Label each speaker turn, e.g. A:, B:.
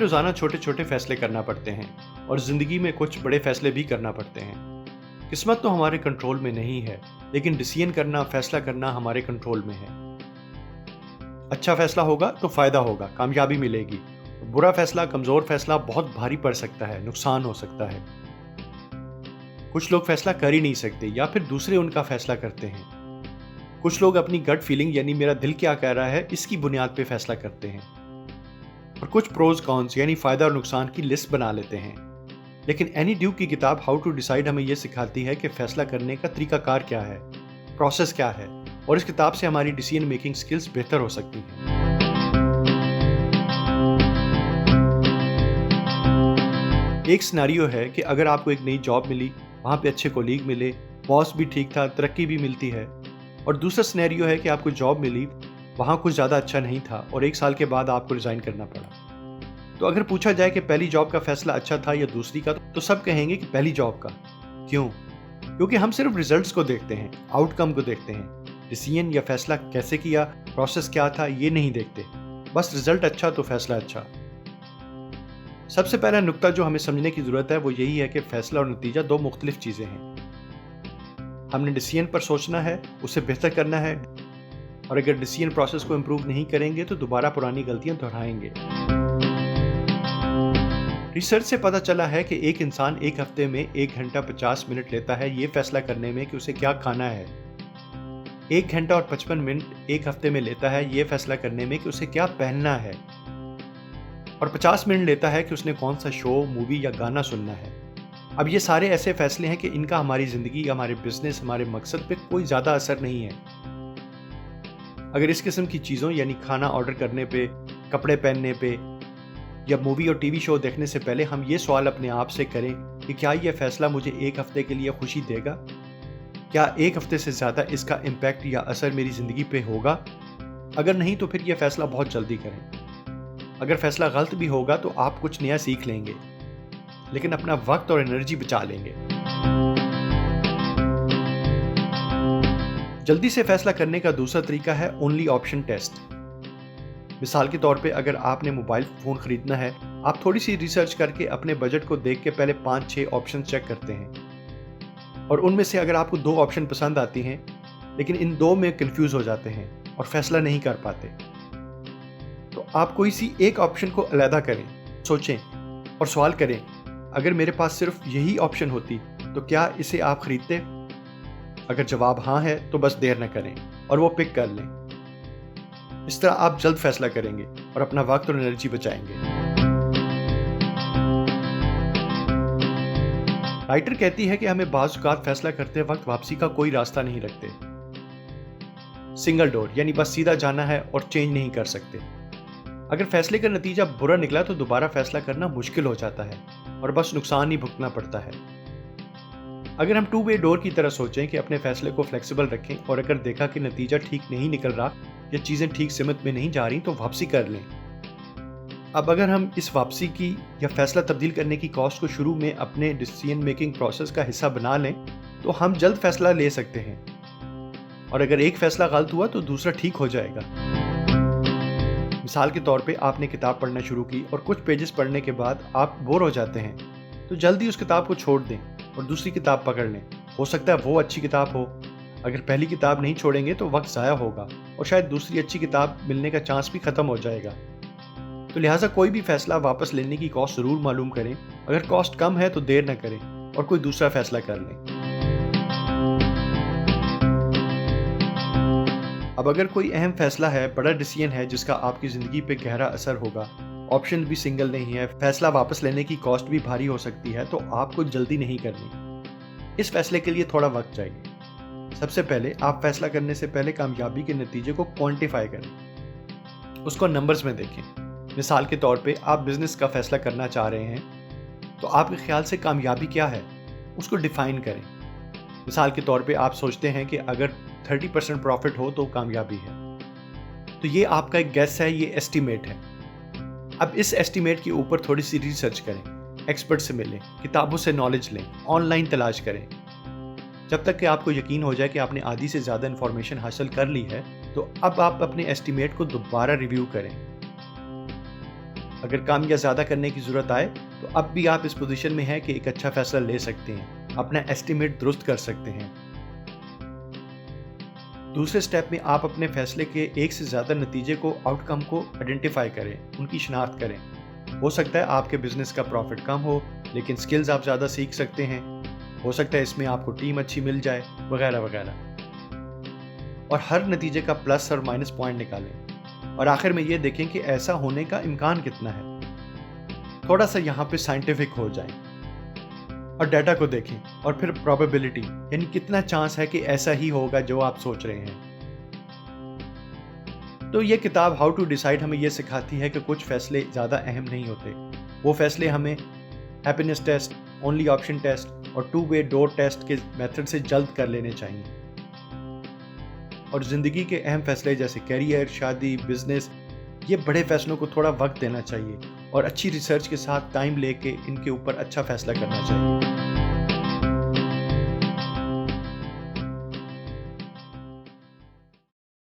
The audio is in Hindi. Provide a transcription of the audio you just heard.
A: रोज़ाना छोटे छोटे फैसले करना पड़ते हैं और ज़िंदगी में कुछ बड़े फैसले भी करना पड़ते हैं। किस्मत तो हमारे कंट्रोल में नहीं है, लेकिन डिसीजन करना, फैसला करना हमारे कंट्रोल में है। अच्छा फैसला होगा तो फ़ायदा होगा, कामयाबी मिलेगी। बुरा फैसला, कमज़ोर फैसला बहुत भारी पड़ सकता है, नुकसान हो सकता है। कुछ लोग फैसला कर ही नहीं सकते या फिर दूसरे उनका फैसला करते हैं। कुछ लोग अपनी गट फीलिंग यानी मेरा दिल क्या कह रहा है इसकी बुनियाद पे फैसला करते हैं। और कुछ प्रोज कॉन्स यानी फ़ायदा और नुकसान की लिस्ट बना लेते हैं। लेकिन एनी ड्यूक की किताब हाउ टू डिसाइड हमें यह सिखाती है कि फैसला करने का तरीकाकार क्या है, प्रोसेस क्या है, और इस किताब से हमारी डिसीजन मेकिंग स्किल्स बेहतर हो सकती हैं। एक सिनेरियो है कि अगर आपको एक नई जॉब मिली, वहाँ पे अच्छे कोलीग मिले, बॉस भी ठीक था, तरक्की भी मिलती है। और दूसरा सिनेरियो है कि आपको जॉब मिली, वहाँ कुछ ज़्यादा अच्छा नहीं था और 1 साल के बाद आपको रिज़ाइन करना पड़ा। तो अगर पूछा जाए कि पहली जॉब का फैसला अच्छा था या दूसरी का, तो सब कहेंगे कि पहली जॉब का। क्यों? क्योंकि हम सिर्फ रिजल्ट्स को देखते हैं, आउटकम को देखते हैं। डिसीजन या फैसला कैसे किया, प्रोसेस क्या था, ये नहीं देखते। बस रिजल्ट अच्छा तो फैसला अच्छा। सबसे पहला नुक्ता जो हमें समझने की ज़रूरत है वो यही है कि फैसला और नतीजा 2 मुख्तलिफ चीज़ें हैं। हमने डिसीजन पर सोचना है, उसे बेहतर करना है, और अगर डिसीजन प्रोसेस को इम्प्रूव नहीं करेंगे तो दोबारा पुरानी गलतियां दोहराएंगे। रिसर्च से पता चला है कि एक इंसान 1 हफ्ते में 1 घंटा 50 मिनट लेता है ये फैसला करने में कि उसे क्या खाना है। 1 घंटा और 55 मिनट 1 हफ्ते में लेता है ये फैसला करने में कि उसे क्या पहनना है। और 50 मिनट लेता है कि उसने कौन सा शो, मूवी या गाना सुनना है। अब ये सारे ऐसे फैसले हैं कि इनका हमारी ज़िंदगी, हमारे बिजनेस, हमारे मकसद पे कोई ज़्यादा असर नहीं है। अगर इस किस्म की चीज़ों यानी खाना ऑर्डर करने पे, कपड़े पहनने पे या मूवी और टीवी शो देखने से पहले हम ये सवाल अपने आप से करें कि क्या ये फैसला मुझे 1 हफ्ते के लिए खुशी देगा? क्या 1 हफ्ते से ज़्यादा इसका इम्पैक्ट या असर मेरी ज़िंदगी पे होगा? अगर नहीं तो फिर यह फैसला बहुत जल्दी करें। अगर फैसला गलत भी होगा तो आप कुछ नया सीख लेंगे, लेकिन अपना वक्त और एनर्जी बचा लेंगे। जल्दी से फैसला करने का दूसरा तरीका है ओनली ऑप्शन टेस्ट। मिसाल के तौर पे अगर आपने मोबाइल फ़ोन खरीदना है, आप थोड़ी सी रिसर्च करके अपने बजट को देख के पहले 5-6 ऑप्शन चेक करते हैं। और उनमें से अगर आपको 2 ऑप्शन पसंद आती हैं, लेकिन इन 2 में कंफ्यूज हो जाते हैं और फैसला नहीं कर पाते, तो आप कोई सी एक ऑप्शन को अलहदा करें, सोचें और सवाल करें, अगर मेरे पास सिर्फ यही ऑप्शन होती तो क्या इसे आप खरीदते? अगर जवाब हाँ है तो बस देर न करें और वो पिक कर लें। इस तरह आप जल्द फैसला करेंगे और अपना वक्त और एनर्जी बचाएंगे। राइटर कहती है कि हमें बाज़ औक़ात फैसला करते वक्त वापसी का कोई रास्ता नहीं रखते। सिंगल डोर यानी बस सीधा जाना है और चेंज नहीं कर सकते। अगर फैसले का नतीजा बुरा निकला तो दोबारा फैसला करना मुश्किल हो जाता है और बस नुकसान ही भुगतना पड़ता है। अगर हम 2 वे डोर की तरह सोचें कि अपने फैसले को फ्लेक्सिबल रखें और अगर देखा कि नतीजा ठीक नहीं निकल रहा या चीज़ें ठीक सिमत में नहीं जा रही तो वापसी कर लें। अब अगर हम इस वापसी की या फैसला तब्दील करने की कॉस्ट को शुरू में अपने डिसीजन मेकिंग प्रोसेस का हिस्सा बना लें तो हम जल्द फैसला ले सकते हैं। और अगर एक फैसला गलत हुआ तो दूसरा ठीक हो जाएगा। मिसाल के तौर पे आपने किताब पढ़ना शुरू की और कुछ पेजेस पढ़ने के बाद आप बोर हो जाते हैं, तो जल्दी उस किताब को छोड़ दें और दूसरी किताब पकड़ लें। हो सकता है वो अच्छी किताब हो। अगर पहली किताब नहीं छोड़ेंगे तो वक्त ज़ाया होगा और शायद दूसरी अच्छी किताब मिलने का चांस भी ख़त्म हो जाएगा। तो लिहाजा कोई भी फैसला वापस लेने की कॉस्ट ज़रूर मालूम करें। अगर कॉस्ट कम है तो देर न करें और कोई दूसरा फैसला कर लें। अब अगर कोई अहम फैसला है, बड़ा डिसीजन है जिसका आपकी ज़िंदगी पे गहरा असर होगा, ऑप्शन भी सिंगल नहीं है, फैसला वापस लेने की कॉस्ट भी भारी हो सकती है, तो आपको जल्दी नहीं करनी। इस फैसले के लिए थोड़ा वक्त चाहिए। सबसे पहले आप फैसला करने से पहले कामयाबी के नतीजे को क्वांटिफाई करें, उसको नंबर्स में देखें। मिसाल के तौर पे आप बिजनेस का फैसला करना चाह रहे हैं, तो आपके ख्याल से कामयाबी क्या है, उसको डिफाइन करें। मिसाल के तौर पे आप सोचते हैं कि अगर 30% प्रॉफिट हो तो कामयाबी है, तो ये आपका एक गेस है, ये एस्टीमेट है। अब इस एस्टीमेट के ऊपर थोड़ी सी रिसर्च करें, एक्सपर्ट से मिलें, किताबों से नॉलेज लें, ऑनलाइन तलाश करें, जब तक कि आपको यकीन हो जाए कि आपने आधी से ज़्यादा इन्फॉर्मेशन हासिल कर ली है। तो अब आप अपने एस्टीमेट को दोबारा रिव्यू करें। अगर काम या ज़्यादा करने की ज़रूरत आए तो अब भी आप इस पोजीशन में हैं कि एक अच्छा फैसला ले सकते हैं, अपना एस्टिमेट दुरुस्त कर सकते हैं। दूसरे स्टेप में आप अपने फैसले के एक से ज़्यादा नतीजे को, आउटकम को आइडेंटिफाई करें, उनकी शिनाख्त करें। हो सकता है आपके बिजनेस का प्रॉफिट कम हो लेकिन स्किल्स आप ज़्यादा सीख सकते हैं। हो सकता है इसमें आपको टीम अच्छी मिल जाए, वगैरह वगैरह। और हर नतीजे का प्लस और माइनस पॉइंट निकालें और आखिर में ये देखें कि ऐसा होने का इम्कान कितना है। थोड़ा सा यहाँ पे साइंटिफिक हो जाएं और डाटा को देखें और फिर प्रोबेबिलिटी यानी कितना चांस है कि ऐसा ही होगा जो आप सोच रहे हैं। तो ये किताब हाउ टू डिसाइड हमें ये सिखाती है कि कुछ फैसले ज़्यादा अहम नहीं होते। वो फैसले हमें happiness test, only option test और टू वे डोर टेस्ट के मेथड से जल्द कर लेने चाहिए। और ज़िंदगी के अहम फैसले जैसे करियर, शादी, बिजनेस, ये बड़े फैसलों को थोड़ा वक्त देना चाहिए और अच्छी रिसर्च के साथ टाइम लेके इनके ऊपर अच्छा फैसला करना चाहिए।